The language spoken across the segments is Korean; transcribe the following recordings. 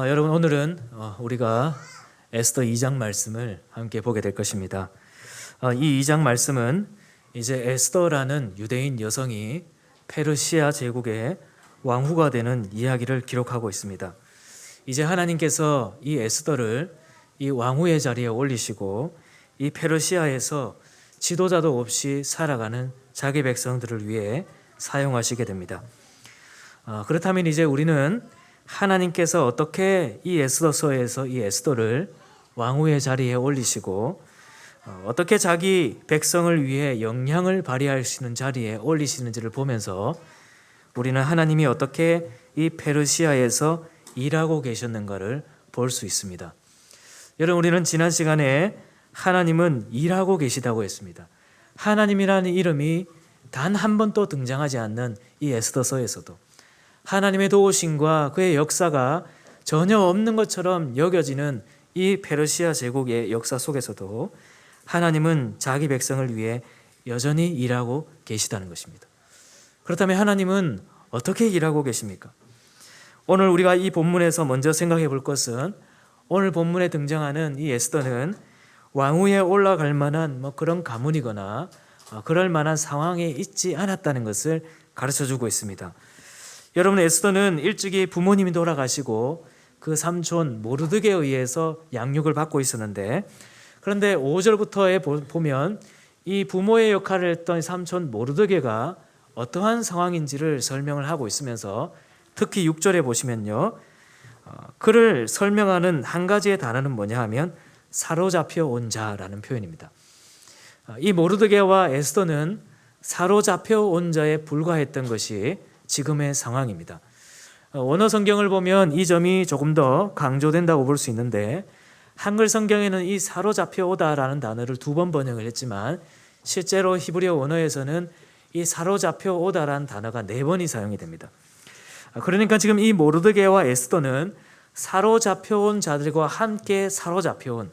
여러분 오늘은 우리가 에스더 2장 말씀을 함께 보게 될 것입니다. 이 2장 말씀은 이제 에스더라는 유대인 여성이 페르시아 제국의 왕후가 되는 이야기를 기록하고 있습니다. 이제 하나님께서 이 에스더를 이 왕후의 자리에 올리시고 이 페르시아에서 지도자도 없이 살아가는 자기 백성들을 위해 사용하시게 됩니다. 그렇다면 이제 우리는 하나님께서 어떻게 이 에스더서에서 이 에스더를 왕후의 자리에 올리시고 어떻게 자기 백성을 위해 영향을 발휘하시는 자리에 올리시는지를 보면서 우리는 하나님이 어떻게 이 페르시아에서 일하고 계셨는가를 볼 수 있습니다. 여러분, 우리는 지난 시간에 하나님은 일하고 계시다고 했습니다. 하나님이라는 이름이 단 한 번도 등장하지 않는 이 에스더서에서도 하나님의 도우심과 그의 역사가 전혀 없는 것처럼 여겨지는 이 페르시아 제국의 역사 속에서도 하나님은 자기 백성을 위해 여전히 일하고 계시다는 것입니다. 그렇다면 하나님은 어떻게 일하고 계십니까? 오늘 우리가 이 본문에서 먼저 생각해 볼 것은 오늘 본문에 등장하는 이 에스더는 왕위에 올라갈 만한 그런 가문이거나 그럴 만한 상황에 있지 않았다는 것을 가르쳐주고 있습니다. 여러분, 에스더는 일찍이 부모님이 돌아가시고 그 삼촌 모르드게에 의해서 양육을 받고 있었는데, 그런데 5절부터에 보면 이 부모의 역할을 했던 삼촌 모르드게가 어떠한 상황인지를 설명을 하고 있으면서 특히 6절에 보시면요, 그를 설명하는 한 가지의 단어는 뭐냐 하면 사로잡혀 온 자라는 표현입니다. 이 모르드게와 에스더는 사로잡혀 온 자에 불과했던 것이 지금의 상황입니다. 원어 성경을 보면 이 점이 조금 더 강조된다고 볼 수 있는데, 한글 성경에는 이 사로잡혀 오다라는 단어를 2번 번역을 했지만 실제로 히브리어 원어에서는 이 사로잡혀 오다라는 단어가 4번이 사용이 됩니다. 그러니까 지금 이 모르드게와 에스더는 사로잡혀 온 자들과 함께 사로잡혀 온,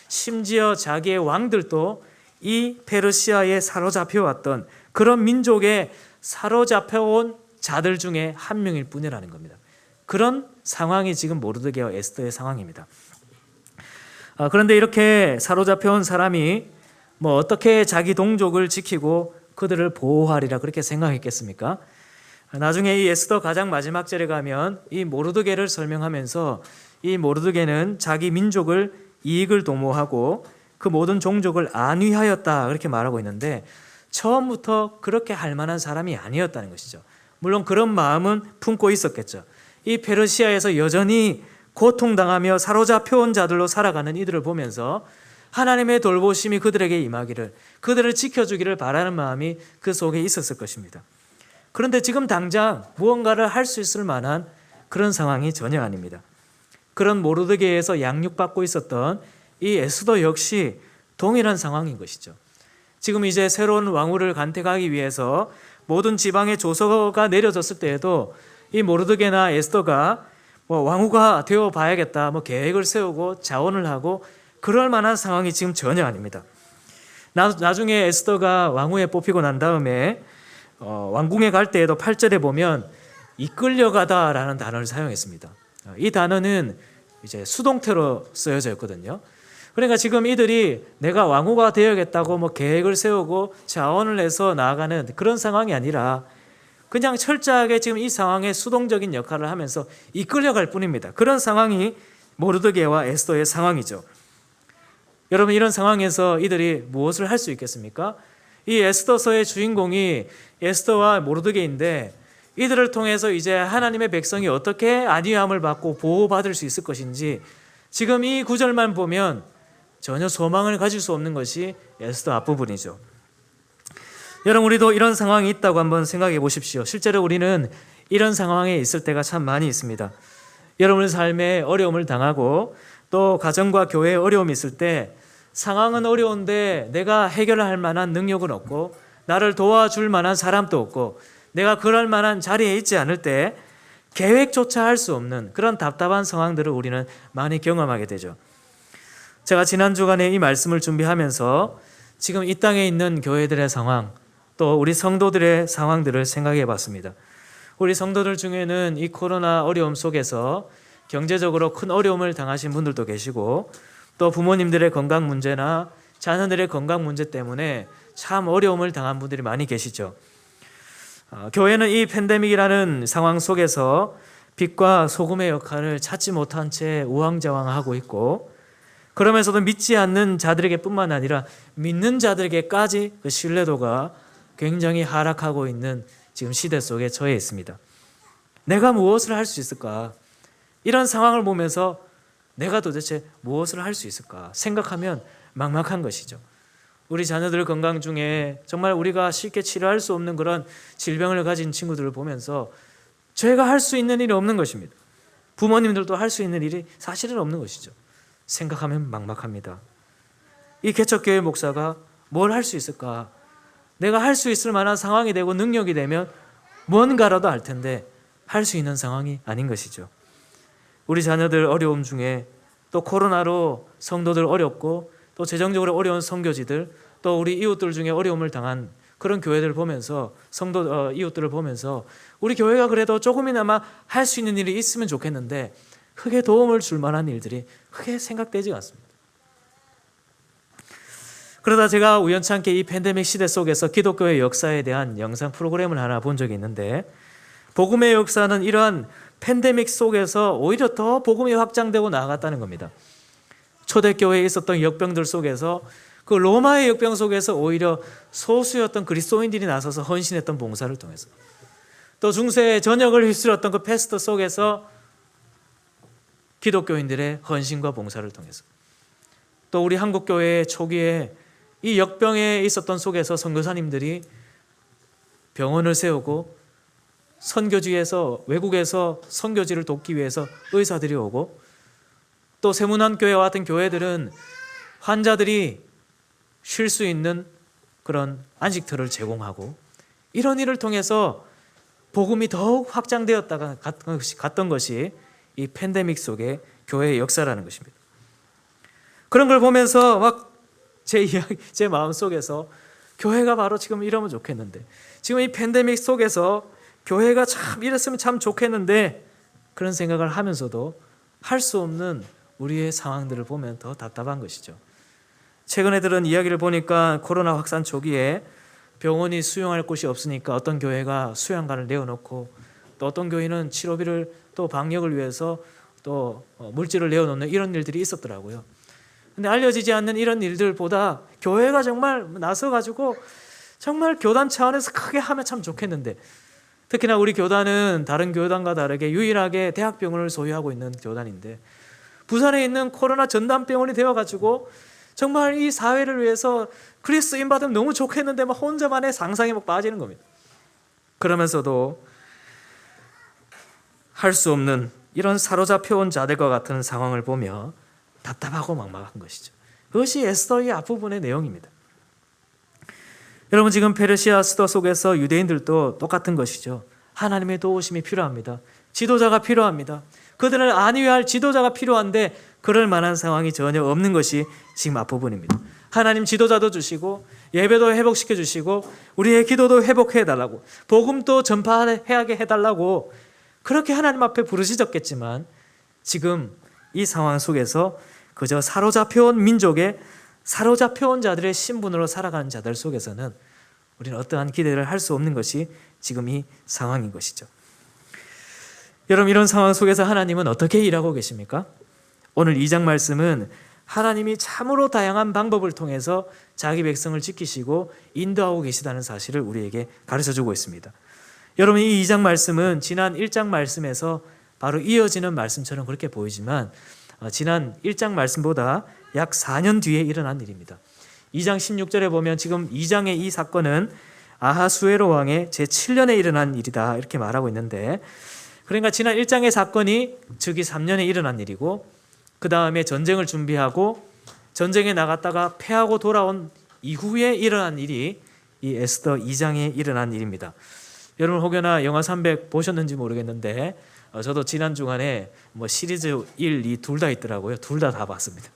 심지어 자기의 왕들도 이 페르시아에 사로잡혀 왔던 그런 민족에 사로잡혀 온 자들 중에 한 명일 뿐이라는 겁니다. 그런 상황이 지금 모르드게와 에스더의 상황입니다. 그런데 이렇게 사로잡혀 온 사람이 어떻게 자기 동족을 지키고 그들을 보호하리라 그렇게 생각했겠습니까? 나중에 이 에스더 가장 마지막 절에 가면 이 모르드게를 설명하면서 이 모르드게는 자기 민족을 이익을 도모하고 그 모든 종족을 안위하였다 그렇게 말하고 있는데, 처음부터 그렇게 할 만한 사람이 아니었다는 것이죠. 물론 그런 마음은 품고 있었겠죠. 이 페르시아에서 여전히 고통당하며 사로잡혀 온 자들로 살아가는 이들을 보면서 하나님의 돌보심이 그들에게 임하기를, 그들을 지켜주기를 바라는 마음이 그 속에 있었을 것입니다. 그런데 지금 당장 무언가를 할 수 있을 만한 그런 상황이 전혀 아닙니다. 그런 모르드게에서 양육받고 있었던 이 에스더 역시 동일한 상황인 것이죠. 지금 이제 새로운 왕후를 간택하기 위해서 모든 지방의 조서가 내려졌을 때에도 이 모르드게나 에스더가 왕후가 되어 봐야겠다 계획을 세우고 자원을 하고 그럴 만한 상황이 지금 전혀 아닙니다. 나중에 에스더가 왕후에 뽑히고 난 다음에 왕궁에 갈 때에도 8절에 보면 이끌려가다라는 단어를 사용했습니다. 이 단어는 이제 수동태로 쓰여져 있거든요. 그러니까 지금 이들이 내가 왕후가 되어야겠다고 계획을 세우고 자원을 해서 나아가는 그런 상황이 아니라 그냥 철저하게 지금 이 상황에 수동적인 역할을 하면서 이끌려갈 뿐입니다. 그런 상황이 모르드게와 에스더의 상황이죠. 여러분, 이런 상황에서 이들이 무엇을 할 수 있겠습니까? 이 에스더서의 주인공이 에스더와 모르드게인데, 이들을 통해서 이제 하나님의 백성이 어떻게 안위함을 받고 보호받을 수 있을 것인지 지금 이 구절만 보면 전혀 소망을 가질 수 없는 것이 에스더 앞부분이죠. 여러분, 우리도 이런 상황이 있다고 한번 생각해 보십시오. 실제로 우리는 이런 상황에 있을 때가 참 많이 있습니다. 여러분의 삶에 어려움을 당하고 또 가정과 교회에 어려움이 있을 때 상황은 어려운데 내가 해결할 만한 능력은 없고 나를 도와줄 만한 사람도 없고 내가 그럴 만한 자리에 있지 않을 때 계획조차 할 수 없는 그런 답답한 상황들을 우리는 많이 경험하게 되죠. 제가 지난 주간에 이 말씀을 준비하면서 지금 이 땅에 있는 교회들의 상황, 또 우리 성도들의 상황들을 생각해 봤습니다. 우리 성도들 중에는 이 코로나 어려움 속에서 경제적으로 큰 어려움을 당하신 분들도 계시고 또 부모님들의 건강 문제나 자녀들의 건강 문제 때문에 참 어려움을 당한 분들이 많이 계시죠. 교회는 이 팬데믹이라는 상황 속에서 빛과 소금의 역할을 찾지 못한 채 우왕좌왕하고 있고 그러면서도 믿지 않는 자들에게 뿐만 아니라 믿는 자들에게까지 그 신뢰도가 굉장히 하락하고 있는 지금 시대 속에 처해 있습니다. 내가 무엇을 할 수 있을까? 이런 상황을 보면서 내가 도대체 무엇을 할 수 있을까 생각하면 막막한 것이죠. 우리 자녀들 건강 중에 정말 우리가 쉽게 치료할 수 없는 그런 질병을 가진 친구들을 보면서 제가 할 수 있는 일이 없는 것입니다. 부모님들도 할 수 있는 일이 사실은 없는 것이죠. 생각하면 막막합니다. 이 개척교회 목사가 뭘 할 수 있을까? 내가 할 수 있을 만한 상황이 되고 능력이 되면 뭔가라도 할 텐데 할 수 있는 상황이 아닌 것이죠. 우리 자녀들 어려움 중에 또 코로나로 성도들 어렵고 또 재정적으로 어려운 선교지들 또 우리 이웃들 중에 어려움을 당한 그런 교회들 보면서 이웃들을 보면서 우리 교회가 그래도 조금이나마 할 수 있는 일이 있으면 좋겠는데 크게 도움을 줄 만한 일들이 크게 생각되지 않습니다. 그러다 제가 우연찮게 이 팬데믹 시대 속에서 기독교의 역사에 대한 영상 프로그램을 하나 본 적이 있는데 복음의 역사는 이러한 팬데믹 속에서 오히려 더 복음이 확장되고 나아갔다는 겁니다. 초대교회에 있었던 역병들 속에서 그 로마의 역병 속에서 오히려 소수였던 그리스도인들이 나서서 헌신했던 봉사를 통해서 또 중세의 전역을 휩쓸었던 그 패스트 속에서 기독교인들의 헌신과 봉사를 통해서 또 우리 한국교회의 초기에 이 역병에 있었던 속에서 선교사님들이 병원을 세우고 선교지에서 외국에서 선교지를 돕기 위해서 의사들이 오고 또 세문안교회와 같은 교회들은 환자들이 쉴 수 있는 그런 안식터를 제공하고 이런 일을 통해서 복음이 더욱 확장되었다가 갔던 것이 이 팬데믹 속의 교회의 역사라는 것입니다. 그런 걸 보면서 막 제 마음속에서 교회가 바로 지금 이러면 좋겠는데 지금 이 팬데믹 속에서 교회가 참 이랬으면 참 좋겠는데 그런 생각을 하면서도 할 수 없는 우리의 상황들을 보면 더 답답한 것이죠. 최근에 들은 이야기를 보니까 코로나 확산 초기에 병원이 수용할 곳이 없으니까 어떤 교회가 수양관을 내어놓고 또 어떤 교회는 치료비를 또 방역을 위해서 또 물질을 내어놓는 이런 일들이 있었더라고요. 근데 알려지지 않는 이런 일들보다 교회가 정말 나서가지고 정말 교단 차원에서 크게 하면 참 좋겠는데 특히나 우리 교단은 다른 교단과 다르게 유일하게 대학병원을 소유하고 있는 교단인데 부산에 있는 코로나 전담병원이 되어가지고 정말 이 사회를 위해서 그리스도인 받으면 너무 좋겠는데 막 혼자만의 상상에 막 빠지는 겁니다. 그러면서도 할 수 없는 이런 사로잡혀온 자들과 같은 상황을 보며 답답하고 막막한 것이죠. 그것이 에스더의 앞부분의 내용입니다. 여러분 지금 페르시아 수도 속에서 유대인들도 똑같은 것이죠. 하나님의 도우심이 필요합니다. 지도자가 필요합니다. 그들을 안위할 지도자가 필요한데 그럴 만한 상황이 전혀 없는 것이 지금 앞부분입니다. 하나님 지도자도 주시고 예배도 회복시켜 주시고 우리의 기도도 회복해 달라고 복음도 전파하게 해달라고 그렇게 하나님 앞에 부르짖었겠지만 지금 이 상황 속에서 그저 사로잡혀온 민족의 사로잡혀온 자들의 신분으로 살아가는 자들 속에서는 우리는 어떠한 기대를 할 수 없는 것이 지금 이 상황인 것이죠. 여러분 이런 상황 속에서 하나님은 어떻게 일하고 계십니까? 오늘 2장 말씀은 하나님이 참으로 다양한 방법을 통해서 자기 백성을 지키시고 인도하고 계시다는 사실을 우리에게 가르쳐주고 있습니다. 여러분 이 2장 말씀은 지난 1장 말씀에서 바로 이어지는 말씀처럼 그렇게 보이지만 지난 1장 말씀보다 약 4년 뒤에 일어난 일입니다. 2장 16절에 보면 지금 2장의 이 사건은 아하수에로 왕의 제7년에 일어난 일이다 이렇게 말하고 있는데 그러니까 지난 1장의 사건이 즉위 3년에 일어난 일이고 그 다음에 전쟁을 준비하고 전쟁에 나갔다가 패하고 돌아온 이후에 일어난 일이 이 에스더 2장에 일어난 일입니다. 여러분 혹여나 영화 300 보셨는지 모르겠는데 저도 지난 주간에 시리즈 1, 2 둘 다 있더라고요. 둘 다 봤습니다.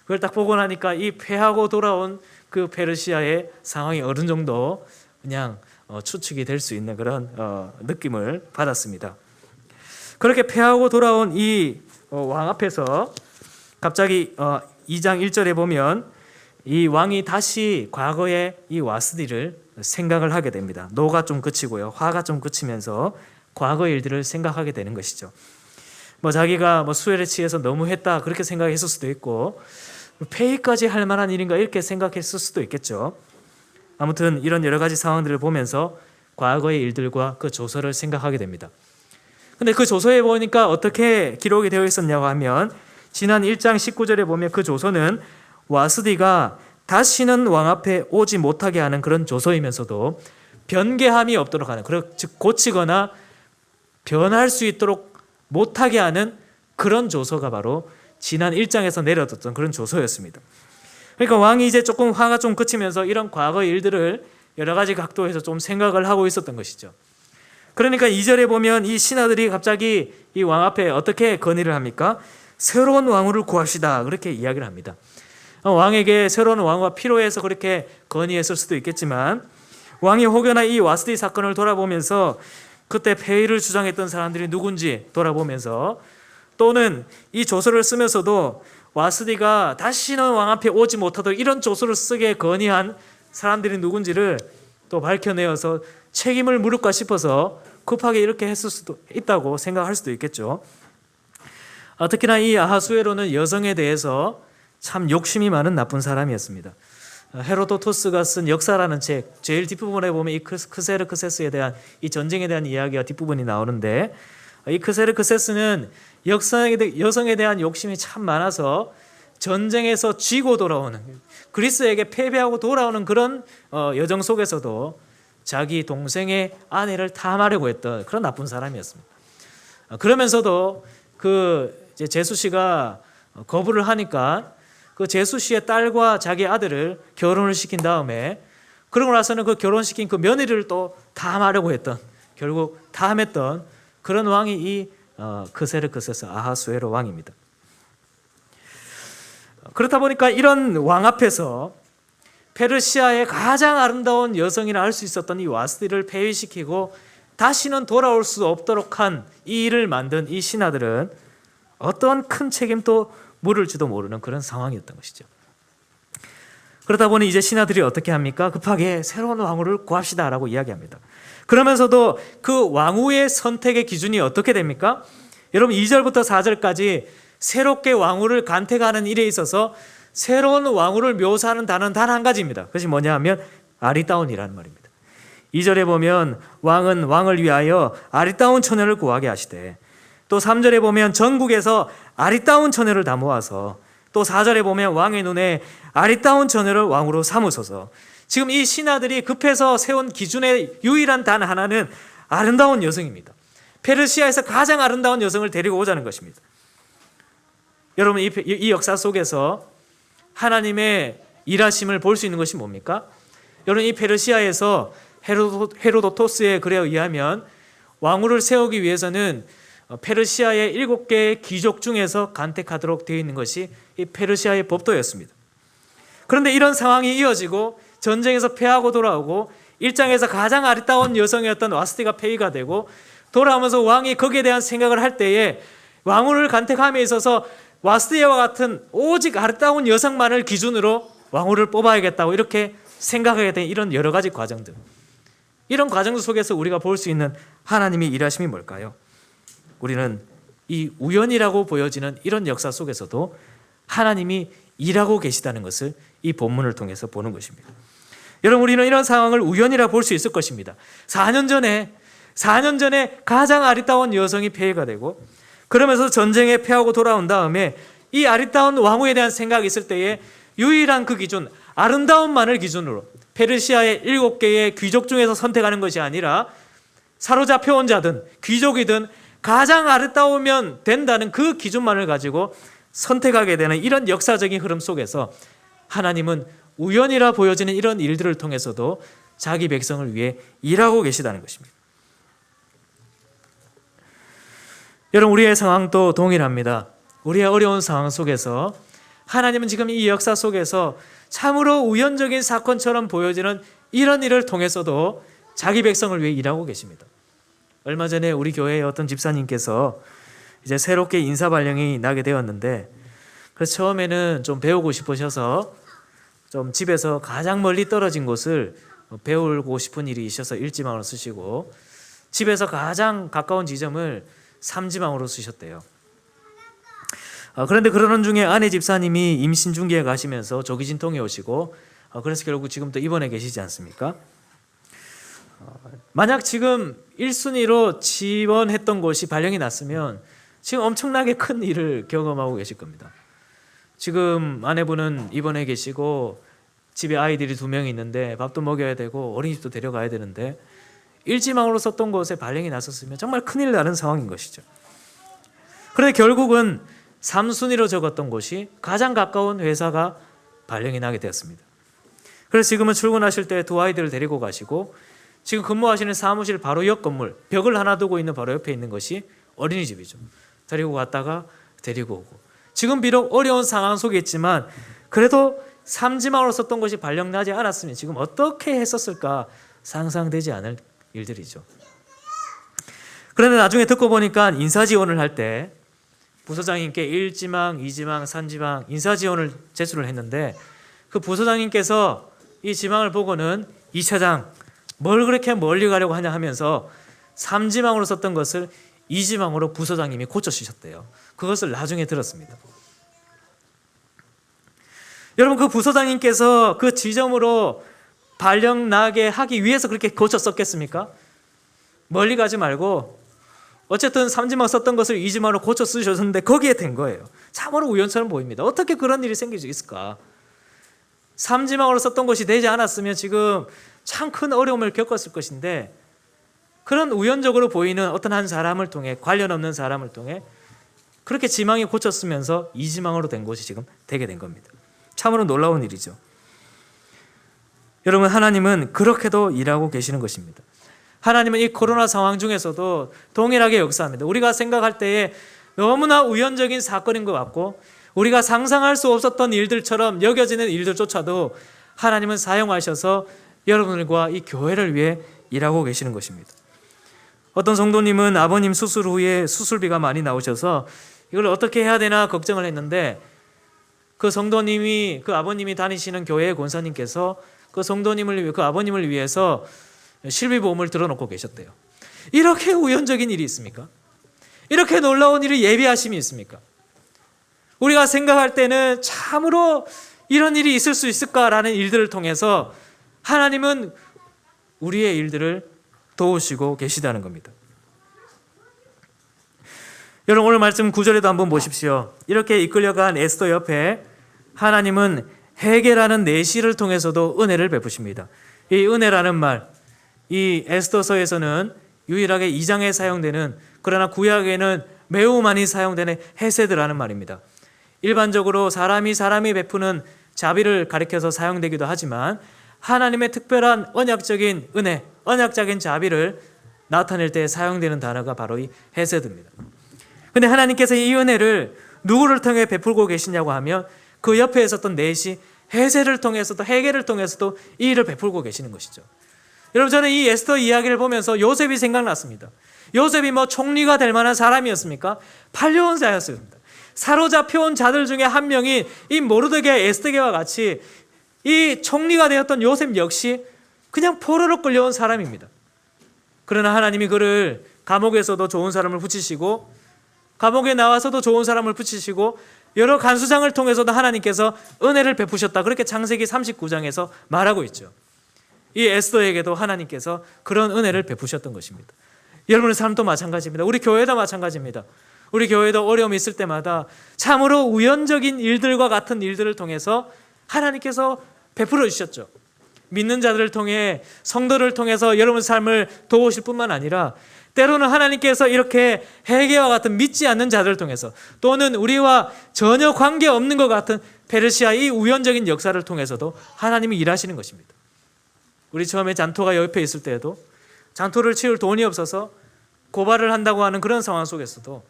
그걸 딱 보고 나니까 이 패하고 돌아온 그 페르시아의 상황이 어느 정도 그냥 추측이 될 수 있는 그런 느낌을 받았습니다. 그렇게 패하고 돌아온 이 왕 앞에서 갑자기 2장 1절에 보면 이 왕이 다시 과거의 이 와스디를 생각을 하게 됩니다. 노가 좀 그치고요, 화가 좀 그치면서 과거의 일들을 생각하게 되는 것이죠. 자기가 수혜에 취해서 너무했다 그렇게 생각했을 수도 있고, 폐위까지 할 만한 일인가 이렇게 생각했을 수도 있겠죠. 아무튼 이런 여러 가지 상황들을 보면서 과거의 일들과 그 조서를 생각하게 됩니다. 근데 그 조서에 보니까 어떻게 기록이 되어 있었냐고 하면, 지난 1장 19절에 보면 그 조서는 와스디가 다시는 왕 앞에 오지 못하게 하는 그런 조서이면서도 변개함이 없도록 하는, 즉 고치거나 변할 수 있도록 못하게 하는 그런 조서가 바로 지난 1장에서 내려뒀던 그런 조서였습니다. 그러니까 왕이 이제 조금 화가 좀 그치면서 이런 과거의 일들을 여러 가지 각도에서 좀 생각을 하고 있었던 것이죠. 그러니까 2절에 보면 이 신하들이 갑자기 이 왕 앞에 어떻게 건의를 합니까? 새로운 왕후를 구합시다 그렇게 이야기를 합니다. 왕에게 새로운 왕후가 필요해서 그렇게 건의했을 수도 있겠지만, 왕이 혹여나 이 와스디 사건을 돌아보면서 그때 폐위를 주장했던 사람들이 누군지 돌아보면서, 또는 이 조서를 쓰면서도 와스디가 다시는 왕 앞에 오지 못하도록 이런 조서를 쓰게 건의한 사람들이 누군지를 또 밝혀내어서 책임을 물을까 싶어서 급하게 이렇게 했을 수도 있다고 생각할 수도 있겠죠. 특히나 이 아하수에로는 여성에 대해서 참 욕심이 많은 나쁜 사람이었습니다. 헤로도토스가 쓴 역사라는 책 제일 뒷부분에 보면 이 크세르크세스에 대한 이 전쟁에 대한 이야기가 뒷부분이 나오는데, 이 크세르크세스는 여성에 대한 욕심이 참 많아서 전쟁에서 쥐고 돌아오는, 그리스에게 패배하고 돌아오는 그런 여정 속에서도 자기 동생의 아내를 탐하려고 했던 그런 나쁜 사람이었습니다. 그러면서도 이제 제수 씨가 거부를 하니까 그 제수 씨의 딸과 자기 아들을 결혼을 시킨 다음에, 그러고 나서는 그 결혼시킨 그 며느리를 또 탐하려고 했던, 결국 탐했던 그런 왕이 이 크세르크세스 아하수에로 왕입니다. 그렇다 보니까 이런 왕 앞에서 페르시아의 가장 아름다운 여성이라 할 수 있었던 이 와스디를 폐위시키고 다시는 돌아올 수 없도록 한 이 일을 만든 이 신하들은 어떤 큰 책임도 물을지도 모르는 그런 상황이었던 것이죠. 그러다 보니 이제 신하들이 어떻게 합니까? 급하게 새로운 왕후를 구합시다 라고 이야기합니다. 그러면서도 그 왕후의 선택의 기준이 어떻게 됩니까? 여러분 2절부터 4절까지 새롭게 왕후를 간택하는 일에 있어서 새로운 왕후를 묘사하는 단어는 단 한 가지입니다. 그것이 뭐냐 하면 아리따운이라는 말입니다. 2절에 보면 왕은 왕을 위하여 아리따운 처녀를 구하게 하시되, 또 3절에 보면 전국에서 아리따운 처녀를 다 모아서, 또 4절에 보면 왕의 눈에 아리따운 처녀를 왕으로 삼으소서. 지금 이 신하들이 급해서 세운 기준의 유일한 단 하나는 아름다운 여성입니다. 페르시아에서 가장 아름다운 여성을 데리고 오자는 것입니다. 여러분 이 역사 속에서 하나님의 일하심을 볼 수 있는 것이 뭡니까? 여러분 이 페르시아에서 헤로도토스의 글에 의하면 왕후를 세우기 위해서는 페르시아의 7개의 귀족 중에서 간택하도록 되어 있는 것이 이 페르시아의 법도였습니다. 그런데 이런 상황이 이어지고 전쟁에서 패하고 돌아오고 1장에서 가장 아리따운 여성이었던 와스티가 폐위가 되고 돌아오면서 왕이 거기에 대한 생각을 할 때에 왕후를 간택함에 있어서 와스티와 같은 오직 아리따운 여성만을 기준으로 왕후를 뽑아야겠다고 이렇게 생각하게 된 이런 여러 가지 과정들, 이런 과정 속에서 우리가 볼 수 있는 하나님의 일하심이 뭘까요? 우리는 이 우연이라고 보여지는 이런 역사 속에서도 하나님이 일하고 계시다는 것을 이 본문을 통해서 보는 것입니다. 여러분 우리는 이런 상황을 우연이라 볼 수 있을 것입니다. 4년 전에 가장 아리따운 여성이 폐위가 되고 그러면서 전쟁에 패하고 돌아온 다음에 이 아리따운 왕후에 대한 생각이 있을 때에 유일한 그 기준, 아름다움만을 기준으로 페르시아의 7개의 귀족 중에서 선택하는 것이 아니라 사로잡혀온 자든 귀족이든 가장 아름다우면 된다는 그 기준만을 가지고 선택하게 되는 이런 역사적인 흐름 속에서 하나님은 우연이라 보여지는 이런 일들을 통해서도 자기 백성을 위해 일하고 계시다는 것입니다. 여러분 우리의 상황도 동일합니다. 우리의 어려운 상황 속에서 하나님은 지금 이 역사 속에서 참으로 우연적인 사건처럼 보여지는 이런 일을 통해서도 자기 백성을 위해 일하고 계십니다. 얼마 전에 우리 교회의 어떤 집사님께서 이제 새롭게 인사 발령이 나게 되었는데, 그래서 처음에는 좀 배우고 싶으셔서 좀 집에서 가장 멀리 떨어진 곳을 배우고 싶은 일이 있어서 일지망으로 쓰시고, 집에서 가장 가까운 지점을 삼지망으로 쓰셨대요. 그런데 그러는 중에 아내 집사님이 임신 중기에 가시면서 조기 진통에 오시고, 그래서 결국 지금 또 입원해 계시지 않습니까? 만약 지금 1순위로 지원했던 곳이 발령이 났으면 지금 엄청나게 큰 일을 경험하고 계실 겁니다. 지금 아내분은 입원해 계시고 집에 아이들이 2명이 있는데 밥도 먹여야 되고 어린이집도 데려가야 되는데, 일지망으로 썼던 곳에 발령이 났었으면 정말 큰일 나는 상황인 것이죠. 그런데 결국은 3순위로 적었던 곳이 가장 가까운 회사가 발령이 나게 되었습니다. 그래서 지금은 출근하실 때 2 아이들을 데리고 가시고, 지금 근무하시는 사무실 바로 옆 건물, 벽을 하나 두고 있는 바로 옆에 있는 것이 어린이집이죠. 데리고 갔다가 데리고 오고, 지금 비록 어려운 상황 속에 있지만 그래도 삼지망으로 썼던 것이 발령나지 않았으면 지금 어떻게 했었을까 상상되지 않을 일들이죠. 그런데 나중에 듣고 보니까 인사 지원을 할 때 부서장님께 1지망, 2지망, 3지망 인사 지원을 제출을 했는데, 그 부서장님께서 이 지망을 보고는 이 차장 뭘 그렇게 멀리 가려고 하냐 하면서 3지망으로 썼던 것을 2지망으로 부서장님이 고쳐주셨대요. 그것을 나중에 들었습니다. 여러분, 그 부서장님께서 그 지점으로 발령 나게 하기 위해서 그렇게 고쳐 썼겠습니까? 멀리 가지 말고 어쨌든 3지망 썼던 것을 2지망으로 고쳐 쓰셨는데 거기에 된 거예요. 참으로 우연처럼 보입니다. 어떻게 그런 일이 생길 수 있을까? 3지망으로 썼던 것이 되지 않았으면 지금 참 큰 어려움을 겪었을 것인데, 그런 우연적으로 보이는 어떤 한 사람을 통해, 관련 없는 사람을 통해 그렇게 지망이 고쳤으면서 2지망으로 된 것이 지금 되게 된 겁니다. 참으로 놀라운 일이죠. 여러분, 하나님은 그렇게도 일하고 계시는 것입니다. 하나님은 이 코로나 상황 중에서도 동일하게 역사합니다. 우리가 생각할 때에 너무나 우연적인 사건인 것 같고 우리가 상상할 수 없었던 일들처럼 여겨지는 일들조차도 하나님은 사용하셔서 여러분들과 이 교회를 위해 일하고 계시는 것입니다. 어떤 성도님은 아버님 수술 후에 수술비가 많이 나오셔서 이걸 어떻게 해야 되나 걱정을 했는데, 그 성도님이, 그 아버님이 다니시는 교회의 권사님께서 그 성도님을 위해, 그 아버님을 위해서 실비보험을 들어놓고 계셨대요. 이렇게 우연적인 일이 있습니까? 이렇게 놀라운 일이 예비하심이 있습니까? 우리가 생각할 때는 참으로 이런 일이 있을 수 있을까라는 일들을 통해서 하나님은 우리의 일들을 도우시고 계시다는 겁니다. 여러분, 오늘 말씀 9절에도 한번 보십시오. 이렇게 이끌려간 에스더 옆에 하나님은 헤게라는 내시를 통해서도 은혜를 베푸십니다. 이 은혜라는 말, 이 에스더서에서는 유일하게 2장에 사용되는, 그러나 구약에는 매우 많이 사용되는 헤세드라는 말입니다. 일반적으로 사람이 베푸는 자비를 가리켜서 사용되기도 하지만 하나님의 특별한 언약적인 은혜, 언약적인 자비를 나타낼 때 사용되는 단어가 바로 이 헤세드입니다. 그런데 하나님께서 이 은혜를 누구를 통해 베풀고 계시냐고 하면 그 옆에 있었던 넷이 헤세를 통해서도, 헤게를 통해서도 이 일을 베풀고 계시는 것이죠. 여러분, 저는 이 에스더 이야기를 보면서 요셉이 생각났습니다. 요셉이 총리가 될 만한 사람이었습니까? 팔려온 자였습니다. 사로잡혀온 자들 중에 한 명인 이 모르드게, 에스더게와 같이 이 총리가 되었던 요셉 역시 그냥 포로로 끌려온 사람입니다. 그러나 하나님이 그를 감옥에서도 좋은 사람을 붙이시고, 감옥에 나와서도 좋은 사람을 붙이시고, 여러 간수장을 통해서도 하나님께서 은혜를 베푸셨다. 그렇게 창세기 39장에서 말하고 있죠. 이 에스더에게도 하나님께서 그런 은혜를 베푸셨던 것입니다. 여러분의 삶도 마찬가지입니다. 우리 교회도 마찬가지입니다. 우리 교회도 어려움이 있을 때마다 참으로 우연적인 일들과 같은 일들을 통해서 하나님께서 베풀어 주셨죠. 믿는 자들을 통해, 성도를 통해서 여러분 삶을 도우실 뿐만 아니라 때로는 하나님께서 이렇게 헤게와 같은 믿지 않는 자들을 통해서, 또는 우리와 전혀 관계없는 것 같은 페르시아 이 우연적인 역사를 통해서도 하나님이 일하시는 것입니다. 우리 처음에 잔토가 옆에 있을 때에도 잔토를 치울 돈이 없어서 고발을 한다고 하는 그런 상황 속에서도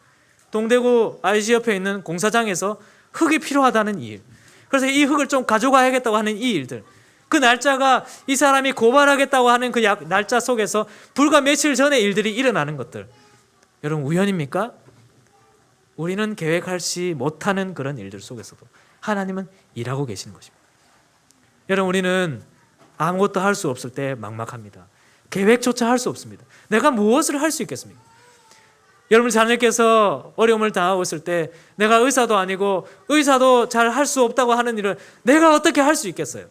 동대구 IG 옆에 있는 공사장에서 흙이 필요하다는 이 일, 그래서 이 흙을 좀 가져가야겠다고 하는 이 일들, 그 날짜가 이 사람이 고발하겠다고 하는 그 날짜 속에서 불과 며칠 전에 일들이 일어나는 것들, 여러분 우연입니까? 우리는 계획하지 못하는 그런 일들 속에서도 하나님은 일하고 계시는 것입니다. 여러분, 우리는 아무것도 할 수 없을 때 막막합니다. 계획조차 할 수 없습니다. 내가 무엇을 할 수 있겠습니까? 여러분, 자녀께서 어려움을 당하고 있을 때 내가 의사도 아니고 의사도 잘 할 수 없다고 하는 일을 내가 어떻게 할 수 있겠어요?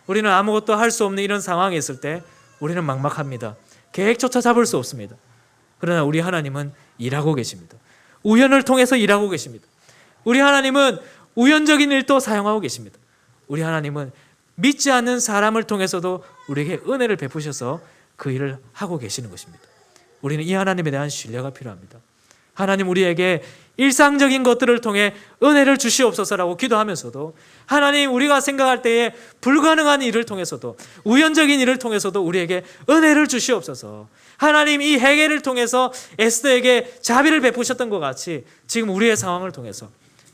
우리는 아무것도 할 수 없는 이런 상황에 있을 때 우리는 막막합니다. 계획조차 잡을 수 없습니다. 그러나 우리 하나님은 일하고 계십니다. 우연을 통해서 일하고 계십니다. 우리 하나님은 우연적인 일도 사용하고 계십니다. 우리 하나님은 믿지 않는 사람을 통해서도 우리에게 은혜를 베푸셔서 그 일을 하고 계시는 것입니다. 우리는 이 하나님에 대한 신뢰가 필요합니다. 하나님, 우리에게 일상적인 것들을 통해 은혜를 주시옵소서라고 기도하면서도, 하나님, 우리가 생각할 때에 불가능한 일을 통해서도, 우연적인 일을 통해서도 우리에게 은혜를 주시옵소서. 하나님, 이 해결을 통해서 에스더에게 자비를 베푸셨던 것 같이 지금 우리의 상황을 통해서,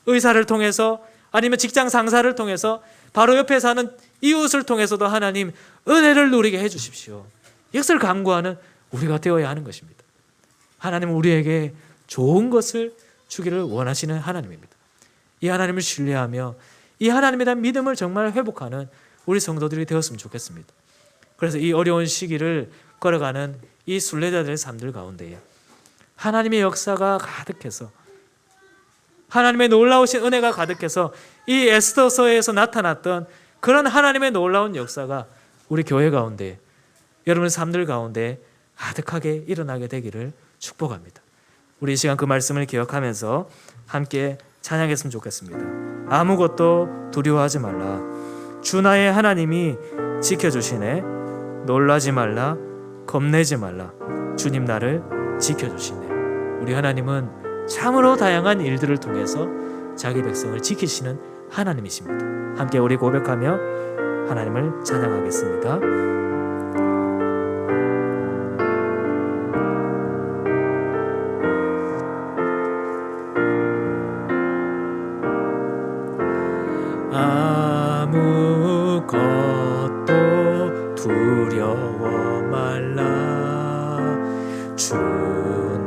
의사를 통해서, 아니면 직장 상사를 통해서, 바로 옆에 사는 이웃을 통해서도 하나님 은혜를 누리게 해주십시오. 이것을 간구하는 우리가 되어야 하는 것입니다. 하나님은 우리에게 좋은 것을 주기를 원하시는 하나님입니다. 이 하나님을 신뢰하며 이 하나님에 대한 믿음을 정말 회복하는 우리 성도들이 되었으면 좋겠습니다. 그래서 이 어려운 시기를 걸어가는 이 순례자들의 삶들 가운데에 하나님의 역사가 가득해서, 하나님의 놀라우신 은혜가 가득해서 이 에스더서에서 나타났던 그런 하나님의 놀라운 역사가 우리 교회 가운데, 여러분의 삶들 가운데 가득하게 일어나게 되기를 축복합니다. 우리 이 시간 그 말씀을 기억하면서 함께 찬양했으면 좋겠습니다. 아무것도 두려워하지 말라. 주 나의 하나님이 지켜주시네. 놀라지 말라. 겁내지 말라. 주님 나를 지켜주시네. 우리 하나님은 참으로 다양한 일들을 통해서 자기 백성을 지키시는 하나님이십니다. 함께 우리 고백하며 하나님을 찬양하겠습니다. 아무것도 두려워 말라. 주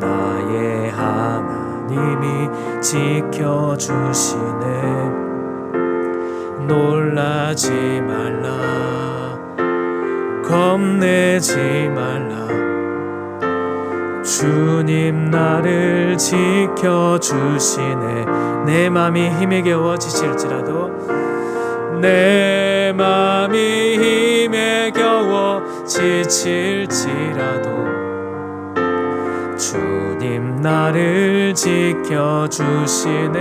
나의 하나님이 지켜주시네. 놀라지 말라. 겁내지 말라. 주님 나를 지켜주시네. 내 맘이 힘에 겨워 지칠지라도, 내 맘이 힘에 겨워 지칠지라도 주님 나를 지켜주시네.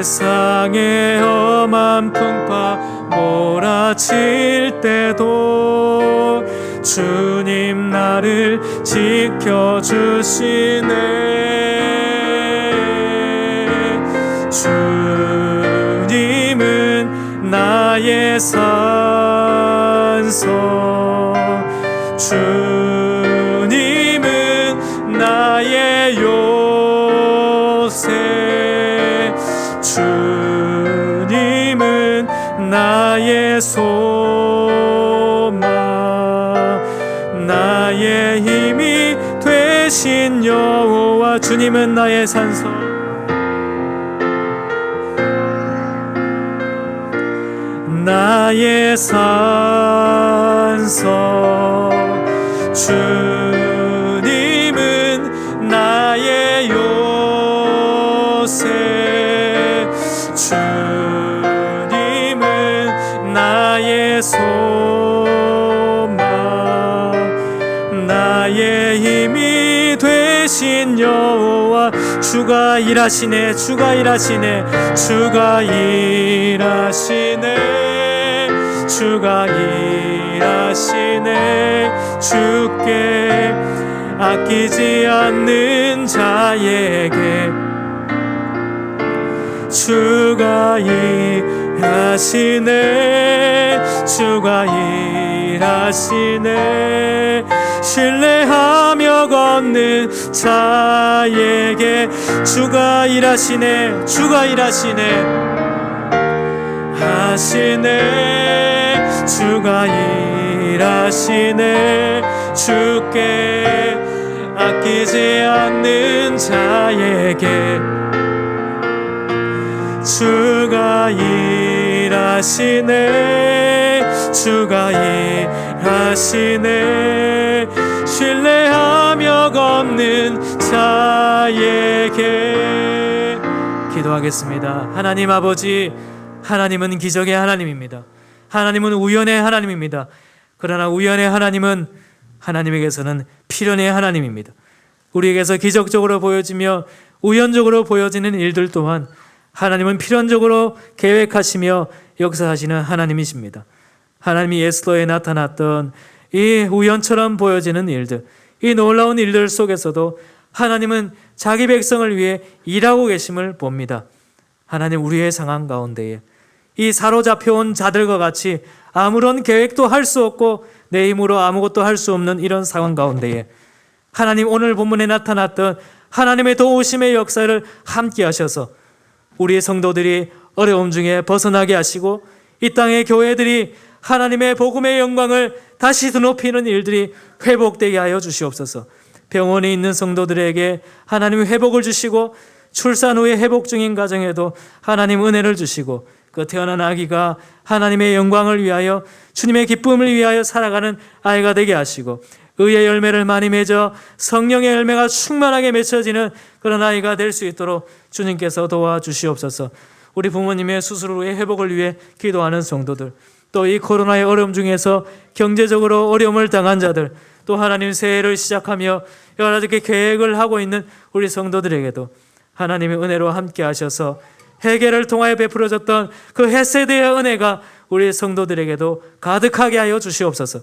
세상의 험한 풍파 몰아칠 때도 주님 나를 지켜주시네. 주님은 나의 산소, 주님은 나의 요새, 주님은 나의 소망, 나의 힘이 되신 여호와. 주님은 나의 산소, 나의 산소, 주님은 나의 요새, 주님은 나의 소망, 나의 힘이 되신 여호와. 주가 일하시네. 주가 일하시네. 주가 일하시네. 주가 일하시네. 주께 아끼지 않는 자에게 주가 일하시네. 주가 일하시네. 신뢰하며 걷는 자에게 주가 일하시네. 주가 일하시네. 하시네. 주가 일하시네. 주께 아끼지 않는 자에게 주가 일하시네, 주가 일하시네, 신뢰하며 걷는 자에게. 기도하겠습니다. 하나님 아버지, 하나님은 기적의 하나님입니다. 하나님은 우연의 하나님입니다. 그러나 우연의 하나님은 하나님에게서는 필연의 하나님입니다. 우리에게서 기적적으로 보여지며 우연적으로 보여지는 일들 또한 하나님은 필연적으로 계획하시며 역사하시는 하나님이십니다. 하나님이 에스더에 나타났던 이 우연처럼 보여지는 일들, 이 놀라운 일들 속에서도 하나님은 자기 백성을 위해 일하고 계심을 봅니다. 하나님, 우리의 상황 가운데에 이 사로잡혀온 자들과 같이 아무런 계획도 할 수 없고 내 힘으로 아무것도 할 수 없는 이런 상황 가운데에 하나님, 오늘 본문에 나타났던 하나님의 도우심의 역사를 함께 하셔서 우리의 성도들이 어려움 중에 벗어나게 하시고 이 땅의 교회들이 하나님의 복음의 영광을 다시 드높이는 일들이 회복되게 하여 주시옵소서. 병원에 있는 성도들에게 하나님 회복을 주시고 출산 후에 회복 중인 가정에도 하나님 은혜를 주시고 그 태어난 아기가 하나님의 영광을 위하여 주님의 기쁨을 위하여 살아가는 아이가 되게 하시고 의의 열매를 많이 맺어 성령의 열매가 충만하게 맺혀지는 그런 아이가 될 수 있도록 주님께서 도와주시옵소서. 우리 부모님의 수술 후의 회복을 위해 기도하는 성도들, 또 이 코로나의 어려움 중에서 경제적으로 어려움을 당한 자들, 또 하나님 새해를 시작하며 여러 가지 계획을 하고 있는 우리 성도들에게도 하나님의 은혜로 함께 하셔서 회개를 통하여 베풀어졌던 그 헤세드의 은혜가 우리 성도들에게도 가득하게 하여 주시옵소서.